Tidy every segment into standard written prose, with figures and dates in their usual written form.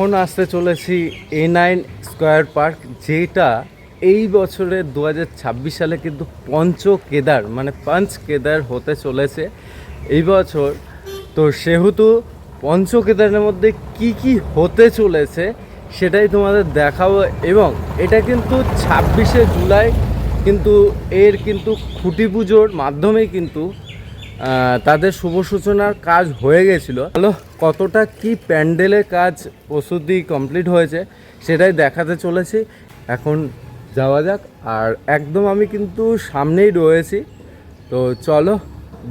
এখন আসতে চলেছি A9 স্কয়ার পার্ক, যেটা এই বছরের 2026 সালে কিন্তু পঞ্চকেদার মানে পাঞ্চ কেদার হতে চলেছে এই বছর। তো সেহেতু পঞ্চকেদারের মধ্যে কি কি হতে চলেছে সেটাই তোমাদের দেখাবো। এবং এটা কিন্তু 26শে জুলাই কিন্তু এর কিন্তু খুঁটি পুজোর মাধ্যমে কিন্তু তাদের শুভ সূচনার কাজ হয়ে গেছিলো। হ্যালো, কতটা কি প্যান্ডেলের কাজ প্রস্তুতি কমপ্লিট হয়েছে সেটাই দেখাতে চলেছি। এখন যাওয়া যাক। আর একদম আমি কিন্তু সামনেই রয়েছি, তো চলো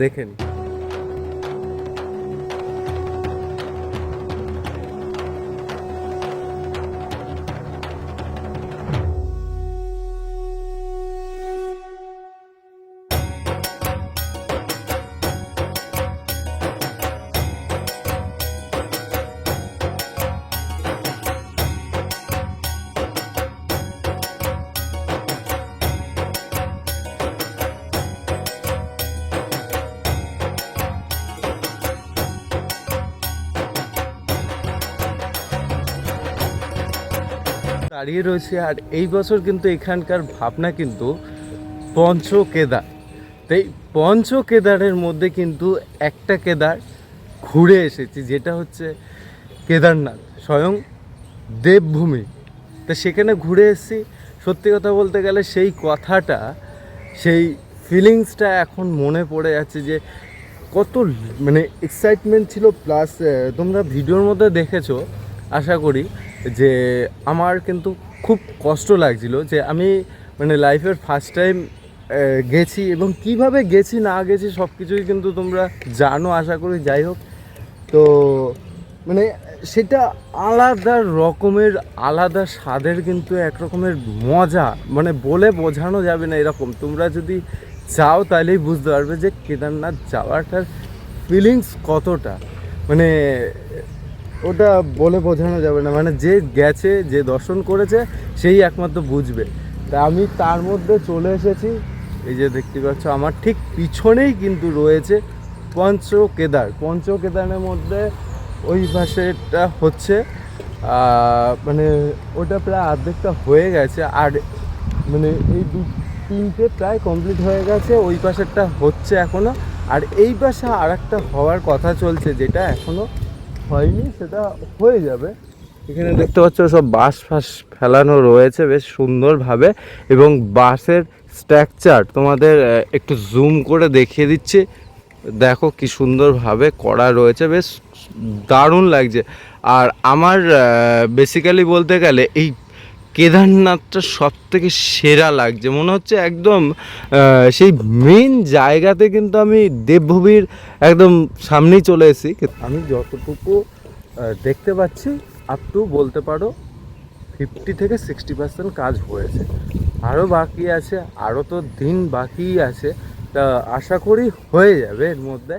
দেখে নিই। দাঁড়িয়ে রয়েছে। আর এই বছর কিন্তু এখানকার ভাবনা কিন্তু পঞ্চকেদার। তাই পঞ্চকেদারের মধ্যে কিন্তু একটা কেদার ঘুরে এসেছি, যেটা হচ্ছে কেদারনাথ, স্বয়ং দেবভূমি। তা সেখানে ঘুরে এসেছি। সত্যি কথা বলতে গেলে সেই কথাটা, সেই ফিলিংসটা এখন মনে পড়ে যাচ্ছে যে কত মানে এক্সাইটমেন্ট ছিল। প্লাস তোমরা ভিডিওর মধ্যে দেখেছো আশা করি, যে আমার কিন্তু খুব কষ্ট লাগছিল যে আমি মানে লাইফের ফার্স্ট টাইম গেছি, এবং কিভাবে গেছি না গেছি সব কিছুই কিন্তু তোমরা জানো আশা করি। যাই হোক, তো মানে সেটা আলাদা রকমের, আলাদা স্বাদের কিন্তু এক রকমের মজা, মানে বলে বোঝানো যাবে না এরকম। তোমরা যদি যাও তাহলেই বুঝতে পারবে যে কেদারনাথ যাওয়াটার ফিলিংস কতটা, মানে ওটা বলে বোঝানো যাবে না। মানে যে গেছে, যে দর্শন করেছে সেই একমাত্র বুঝবে। তা আমি তার মধ্যে চলে এসেছি। এই যে দেখতে পাচ্ছ আমার ঠিক পিছনেই কিন্তু রয়েছে পঞ্চকেদার। পঞ্চকেদারের মধ্যে ওই পাশেটা হচ্ছে মানে ওটা প্রায় অর্ধেকটা হয়ে গেছে। আর মানে এই তিনটে প্রায় কমপ্লিট হয়ে গেছে, ওই পাশেরটা হচ্ছে এখনও। আর এই পাশে আর একটা হওয়ার কথা চলছে, যেটা এখনও হয়নি, সেটা হয়ে যাবে। এখানে দেখতে পাচ্ছ সব বাঁশ ফাঁস ফেলানো রয়েছে বেশ সুন্দরভাবে, এবং বাঁশের স্ট্রাকচার তোমাদের একটু জুম করে দেখিয়ে দিচ্ছি। দেখো কি সুন্দরভাবে করা রয়েছে, বেশ দারুণ লাগছে। আর আমার বেসিক্যালি বলতে গেলে এই কেদারনাথটা সব থেকে সেরা লাগছে। মনে হচ্ছে একদম সেই মেন জায়গাতে কিন্তু আমি দেবভূমির একদম সামনেই চলে এসেছি। আমি যতটুকু দেখতে পাচ্ছি আপ টু বলতে পারো 50 থেকে 60% কাজ হয়েছে। আরও বাকি আছে, আরও তো দিন বাকিই আছে। তা আশা করি হয়ে যাবে এর মধ্যে।